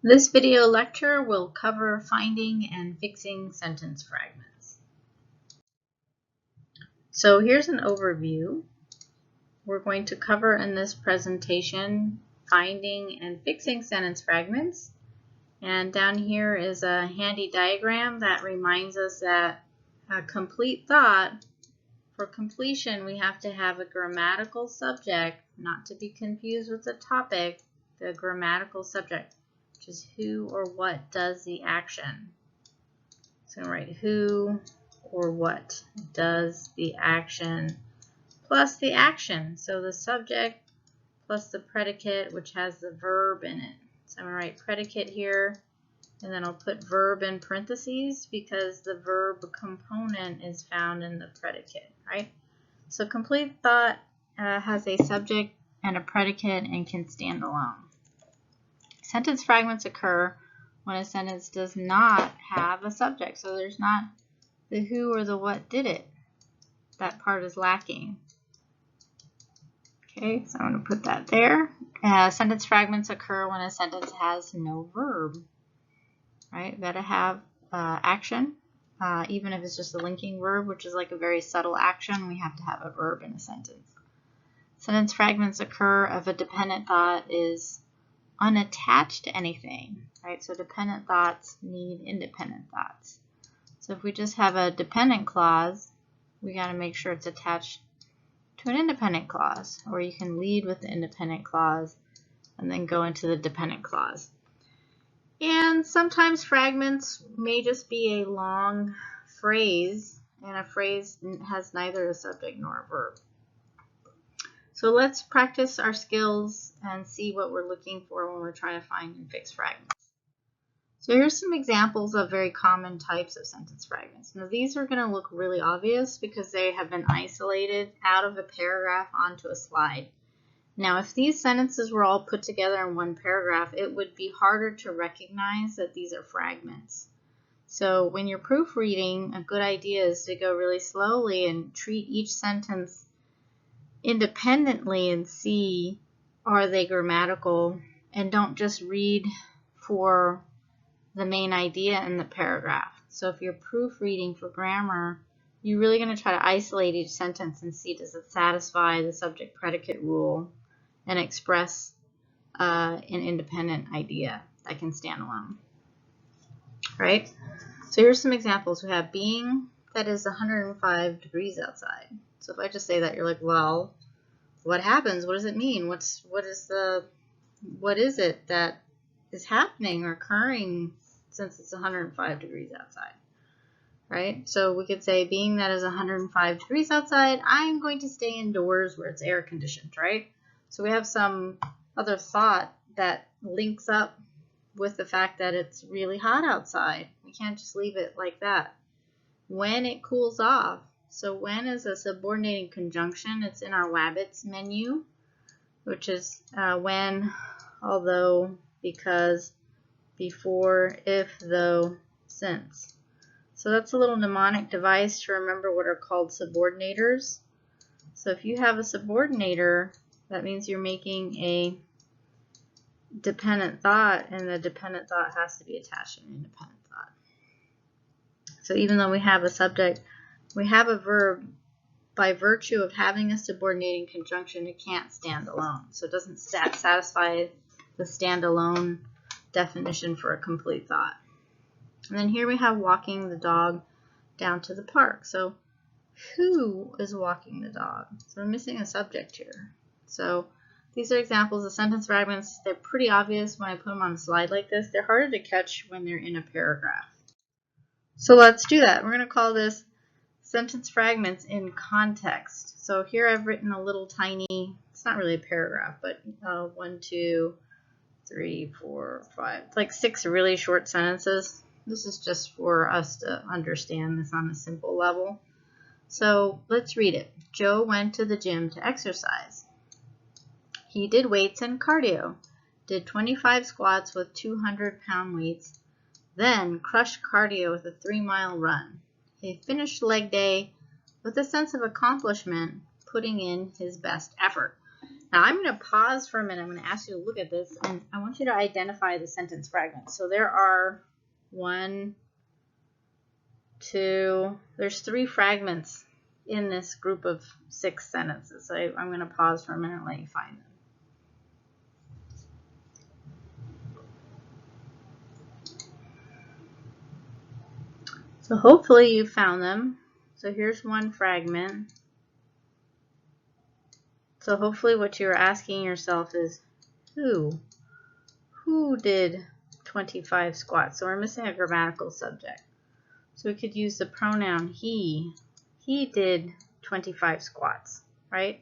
This video lecture will cover finding and fixing sentence fragments. So here's an overview. We're going to cover in this presentation finding and fixing sentence fragments. And down here is a handy diagram that reminds us that a complete thought, for completion, we have to have a grammatical subject, not to be confused with the topic, the grammatical subject, which is who or what does the action. So I'm going to write who or what does the action plus the action. So the subject plus the predicate, which has the verb in it. So I'm going to write predicate here, and then I'll put verb in parentheses because the verb component is found in the predicate, right? So complete thought has a subject and a predicate and can stand alone. Sentence fragments occur when a sentence does not have a subject. So there's not the who or the what did it. That part is lacking. Okay, so I'm going to put that there. Sentence fragments occur when a sentence has no verb. Right? Got to have action. Even if it's just a linking verb, which is like a very subtle action, we have to have a verb in a sentence. Sentence fragments occur if a dependent thought is unattached to anything, right? So dependent thoughts need independent thoughts. So if we just have a dependent clause, we got to make sure it's attached to an independent clause, or you can lead with the independent clause and then go into the dependent clause. And sometimes fragments may just be a long phrase, and a phrase has neither a subject nor a verb. So let's practice our skills and see what we're looking for when we're trying to find and fix fragments. So here's some examples of very common types of sentence fragments. Now these are going to look really obvious because they have been isolated out of a paragraph onto a slide. Now if these sentences were all put together in one paragraph, it would be harder to recognize that these are fragments. So when you're proofreading, a good idea is to go really slowly and treat each sentence independently and see, are they grammatical, and don't just read for the main idea in the paragraph. So if you're proofreading for grammar, you're really going to try to isolate each sentence and see, does it satisfy the subject predicate rule and express an independent idea that can stand alone. Right? So here's some examples. We have being that is 105 degrees outside. So if I just say that, you're like, well, what happens? What does it mean? What is it that is happening or occurring since it's 105 degrees outside? Right? So we could say, being that is 105 degrees outside, I'm going to stay indoors where it's air conditioned, right? So we have some other thought that links up with the fact that it's really hot outside. We can't just leave it like that. When it cools off. So when is a subordinating conjunction. It's in our Wabbits menu, which is when, although, because, before, if, though, since. So that's a little mnemonic device to remember what are called subordinators. So if you have a subordinator, that means you're making a dependent thought, and the dependent thought has to be attached to an independent thought. So even though we have a subject, we have a verb. By virtue of having a subordinating conjunction, it can't stand alone. So it doesn't satisfy the standalone definition for a complete thought. And then here we have walking the dog down to the park. So who is walking the dog? So we're missing a subject here. So these are examples of sentence fragments. They're pretty obvious when I put them on a slide like this. They're harder to catch when they're in a paragraph. So let's do that. We're going to call this sentence fragments in context. So here I've written a little tiny, it's not really a paragraph, but 1, 2, 3, 4, 5, like 6 really short sentences. This is just for us to understand this on a simple level. So let's read it. Joe went to the gym to exercise. He did weights and cardio, did 25 squats with 200-pound weights, then crushed cardio with a 3-mile run. He finished leg day with a sense of accomplishment, putting in his best effort. Now I'm going to pause for a minute. I'm going to ask you to look at this, and I want you to identify the sentence fragments. So there are there's 3 fragments in this group of 6 sentences. So I'm going to pause for a minute and let you find them. So hopefully you found them. So here's one fragment. So hopefully what you're asking yourself is, who did 25 squats? So we're missing a grammatical subject. So we could use the pronoun he. He did 25 squats, right?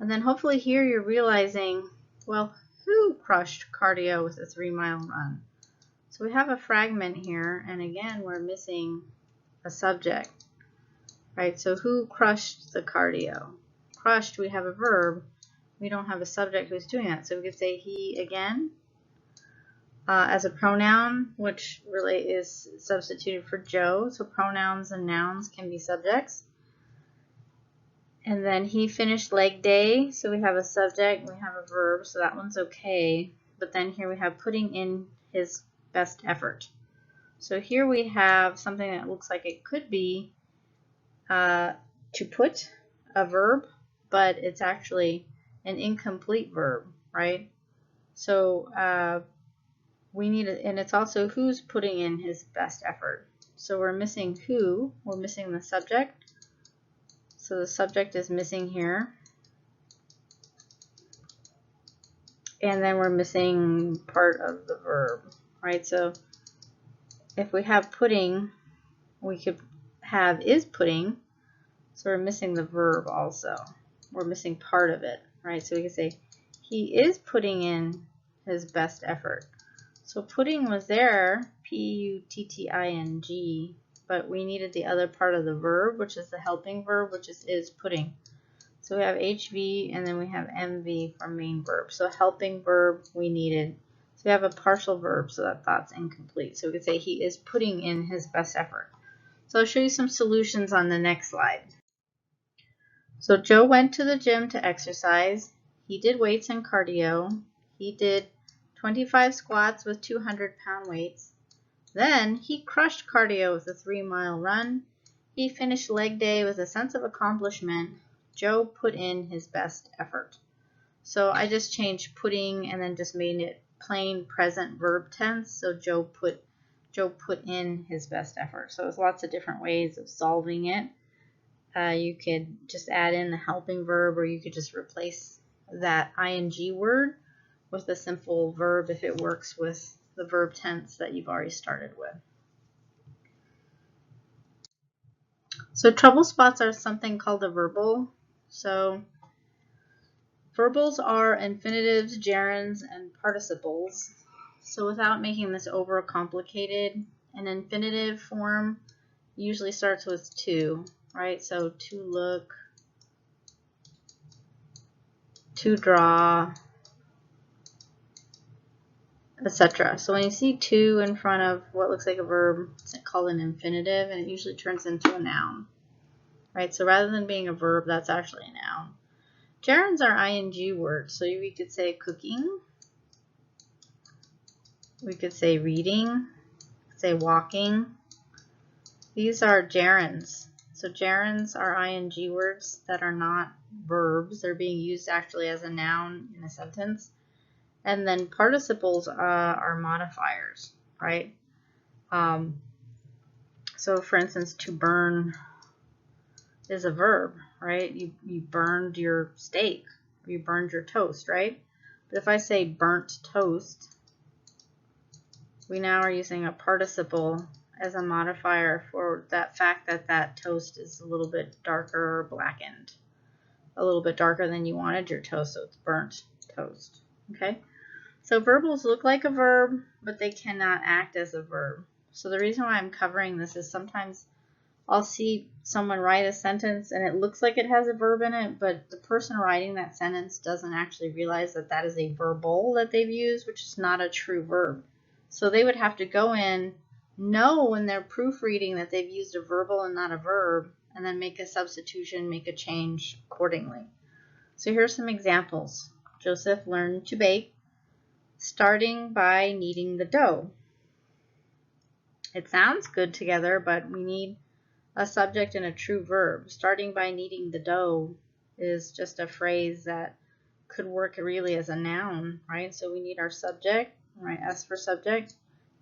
And then hopefully here you're realizing, well, who crushed cardio with a 3-mile run? So we have a fragment here, and again, we're missing a subject, right? So who crushed the cardio? Crushed, we have a verb. We don't have a subject who's doing that. So we could say he again as a pronoun, which really is substituted for Joe. So pronouns and nouns can be subjects. And then he finished leg day. So we have a subject, we have a verb, so that one's okay. But then here we have putting in his best effort. So here we have something that looks like it could be to put, a verb, but it's actually an incomplete verb, right? So we need it, and it's also who's putting in his best effort. So we're missing who, we're missing the subject. So the subject is missing here. And then we're missing part of the verb, right? So if we have putting, we could have is putting. So we're missing the verb also. We're missing part of it, right? So we could say he is putting in his best effort. So putting was there, P-U-T-T-I-N-G, but we needed the other part of the verb, which is the helping verb, which is putting. So we have HV and then we have MV for main verb. So helping verb we needed. So we have a partial verb, so that thought's incomplete. So we could say he is putting in his best effort. So I'll show you some solutions on the next slide. So Joe went to the gym to exercise. He did weights and cardio. He did 25 squats with 200-pound weights. Then he crushed cardio with a 3-mile run. He finished leg day with a sense of accomplishment. Joe put in his best effort. So I just changed putting and then just made it plain present verb tense. So Joe put in his best effort. So there's lots of different ways of solving it. You could just add in the helping verb, or you could just replace that ing word with a simple verb if it works with the verb tense that you've already started with. So trouble spots are something called a verbal. So verbals are infinitives, gerunds, and participles. So without making this overcomplicated, an infinitive form usually starts with to, right? So to look, to draw, etc. So when you see to in front of what looks like a verb, it's called an infinitive, and it usually turns into a noun, right? So rather than being a verb, that's actually a noun. Gerunds are ing words, so we could say cooking, we could say reading, say walking. These are gerunds. So gerunds are ing words that are not verbs. They're being used actually as a noun in a sentence. And then participles are modifiers, right? So for instance, to burn is a verb, right? You burned your steak, or you burned your toast, right? But if I say burnt toast, we now are using a participle as a modifier for that fact that that toast is a little bit darker or blackened, a little bit darker than you wanted your toast, so it's burnt toast, okay? So verbals look like a verb, but they cannot act as a verb. So the reason why I'm covering this is sometimes I'll see someone write a sentence and it looks like it has a verb in it, but the person writing that sentence doesn't actually realize that that is a verbal that they've used, which is not a true verb. So they would have to go in, know when they're proofreading that they've used a verbal and not a verb, and then make a substitution, make a change accordingly. So here's some examples. Joseph learned to bake, starting by kneading the dough. It sounds good together, but we need a subject and a true verb. Starting by kneading the dough is just a phrase that could work really as a noun, right? So we need our subject, right? S for subject,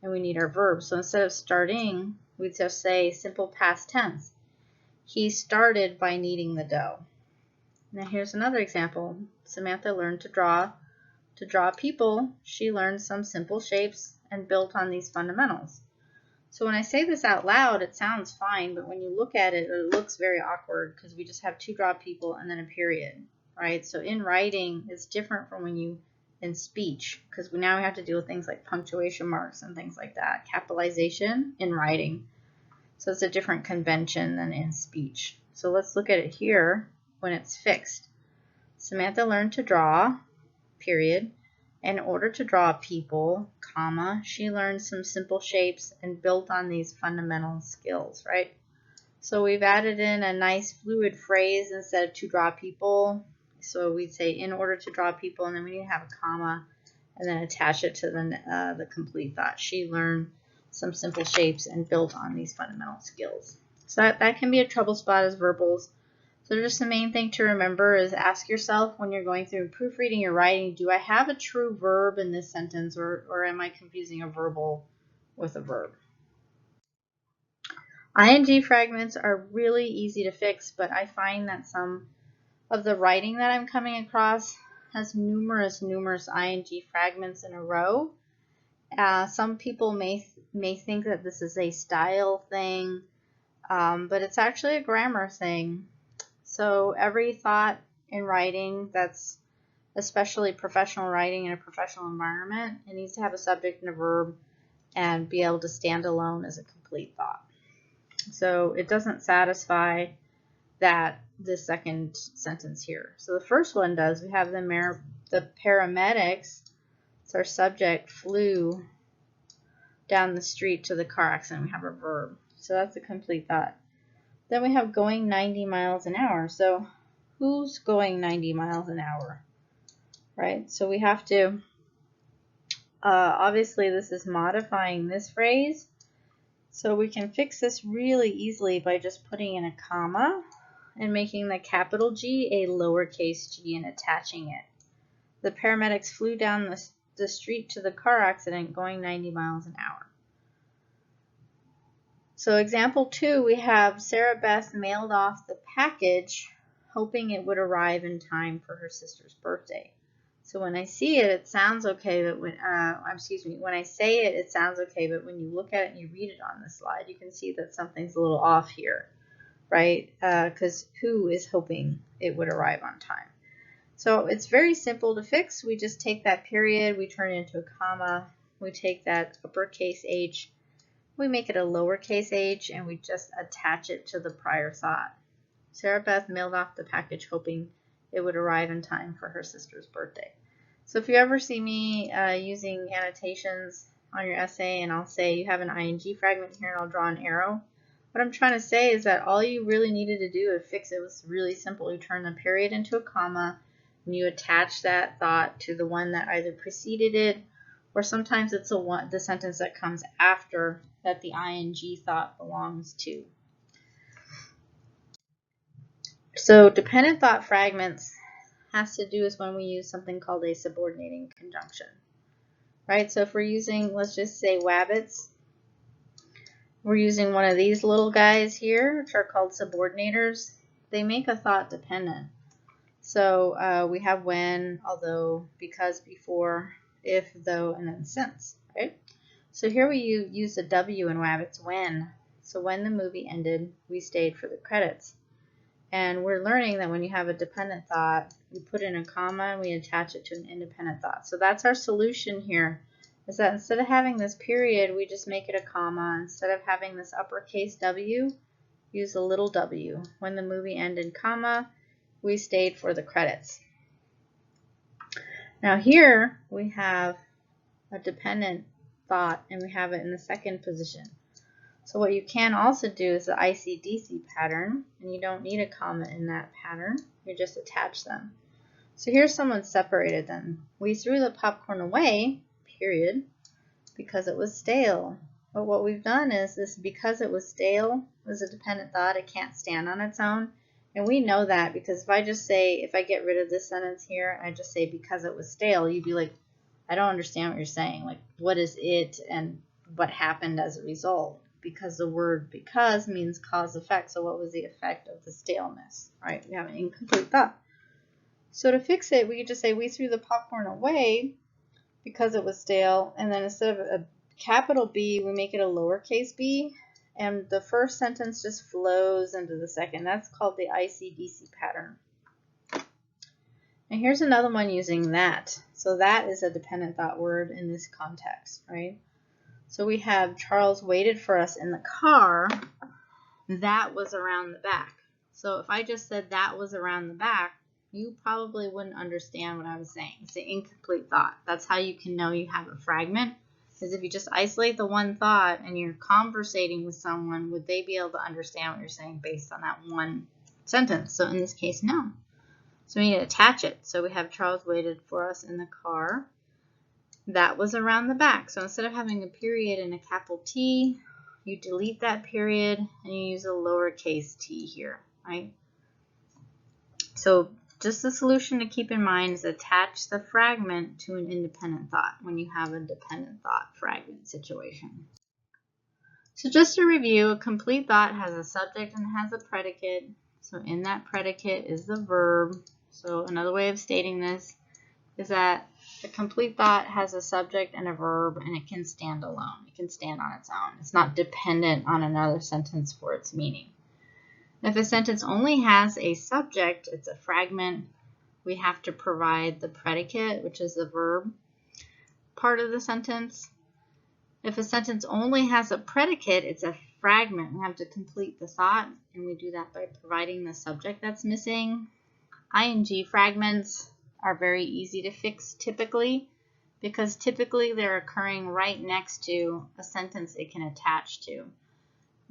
and we need our verb. So instead of starting, we'd just say simple past tense. He started by kneading the dough. Now here's another example. Samantha learned to draw. To draw people, she learned some simple shapes and built on these fundamentals. So when I say this out loud, it sounds fine, but when you look at it, it looks very awkward because we just have to draw people and then a period, right? So in writing, it's different from when you in speech, because now we have to deal with things like punctuation marks and things like that. Capitalization in writing. So it's a different convention than in speech. So let's look at it here when it's fixed. Samantha learned to draw, period. In order to draw people, comma, she learned some simple shapes and built on these fundamental skills, right? So we've added in a nice fluid phrase instead of to draw people. So we'd say in order to draw people, and then we need to have a comma and then attach it to the complete thought. She learned some simple shapes and built on these fundamental skills. So that can be a trouble spot as verbals. So just the main thing to remember is ask yourself when you're going through proofreading your writing, do I have a true verb in this sentence, or am I confusing a verbal with a verb? ING fragments are really easy to fix, but I find that some of the writing that I'm coming across has numerous ING fragments in a row. Some people may think that this is a style thing, but it's actually a grammar thing. So every thought in writing that's especially professional writing in a professional environment, it needs to have a subject and a verb and be able to stand alone as a complete thought. So it doesn't satisfy that this second sentence here. So the first one does. We have the paramedics, so our subject, flew down the street to the car accident. We have a verb. So that's a complete thought. Then we have going 90 miles an hour. So who's going 90 miles an hour? Right? So we have to, obviously this is modifying this phrase. So we can fix this really easily by just putting in a comma and making the capital G a lowercase g and attaching it. The paramedics flew down the street to the car accident going 90 miles an hour. So example 2, we have Sarah Beth mailed off the package hoping it would arrive in time for her sister's birthday. So when I see it, it sounds okay, but when I say it, it sounds okay, but when you look at it and you read it on the slide, you can see that something's a little off here, right? Because who is hoping it would arrive on time? So it's very simple to fix. We just take that period, we turn it into a comma, we take that uppercase H, we make it a lowercase h, and we just attach it to the prior thought. Sarah Beth mailed off the package hoping it would arrive in time for her sister's birthday. So if you ever see me using annotations on your essay and I'll say you have an ing fragment here and I'll draw an arrow, what I'm trying to say is that all you really needed to do to fix it was really simple. You turn the period into a comma and you attach that thought to the one that either preceded it, or sometimes it's the sentence that comes after that the ing thought belongs to. So dependent thought fragments has to do with when we use something called a subordinating conjunction, right? So if we're using, let's just say wabbits, we're using one of these little guys here, which are called subordinators. They make a thought dependent. So we have when, although, because, before, if, though, and then since, right? So here we use the W in wabbits, when. So when the movie ended, we stayed for the credits. And we're learning that when you have a dependent thought, we put in a comma and we attach it to an independent thought. So that's our solution here, is that instead of having this period, we just make it a comma. Instead of having this uppercase W, use a little w. When the movie ended, comma, we stayed for the credits. Now here we have a dependent thought and we have it in the second position. So what you can also do is the ICDC pattern, and you don't need a comma in that pattern, you just attach them. So here's someone separated then. We threw the popcorn away, period, because it was stale. But what we've done is this because it was stale was a dependent thought. It can't stand on its own. And we know that because if I just say, if I get rid of this sentence here, I just say because it was stale, you'd be like, I don't understand what you're saying. Like, what is it and what happened as a result? Because the word because means cause effect. So what was the effect of the staleness, right? We have an incomplete thought. So to fix it, we could just say we threw the popcorn away because it was stale. And then instead of a capital B, we make it a lowercase b. And the first sentence just flows into the second. That's called the ICDC pattern. And here's another one using that. So that is a dependent thought word in this context, right? So we have Charles waited for us in the car. That was around the back. So if I just said that was around the back, you probably wouldn't understand what I was saying. It's an incomplete thought. That's how you can know you have a fragment. Is if you just isolate the one thought and you're conversating with someone, would they be able to understand what you're saying based on that one sentence? So in this case, no. So we need to attach it. So we have Charles waited for us in the car. That was around the back. So instead of having a period and a capital T, you delete that period and you use a lowercase t here, right? So just the solution to keep in mind is attach the fragment to an independent thought when you have a dependent thought fragment situation. So just to review, a complete thought has a subject and has a predicate. So in that predicate is the verb. So another way of stating this is that a complete thought has a subject and a verb, and it can stand alone. It can stand on its own. It's not dependent on another sentence for its meaning. If a sentence only has a subject, it's a fragment. We have to provide the predicate, which is the verb part of the sentence. If a sentence only has a predicate, it's a fragment. We have to complete the thought, and we do that by providing the subject that's missing. ING fragments are very easy to fix typically because typically they're occurring right next to a sentence it can attach to.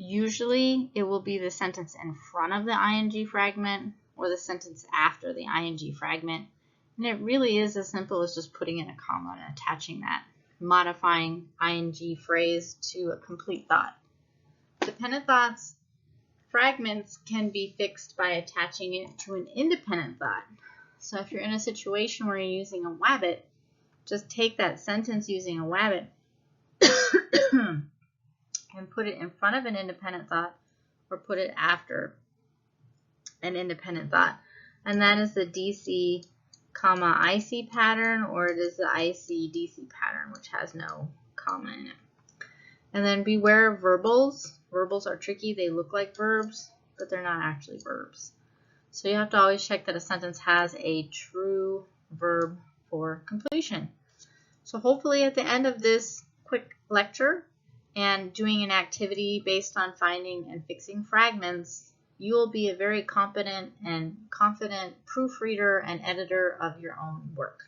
Usually it will be the sentence in front of the ING fragment or the sentence after the ING fragment. And it really is as simple as just putting in a comma and attaching that, modifying ING phrase to a complete thought. Dependent thoughts fragments can be fixed by attaching it to an independent thought. So if you're in a situation where you're using a wabbit, just take that sentence using a wabbit and put it in front of an independent thought or put it after an independent thought. And that is the DC, IC pattern, or it is the IC-DC pattern, which has no comma in it. And then beware of verbals. Verbals are tricky. They look like verbs, but they're not actually verbs. So you have to always check that a sentence has a true verb for completion. So hopefully at the end of this quick lecture and doing an activity based on finding and fixing fragments, you will be a very competent and confident proofreader and editor of your own work.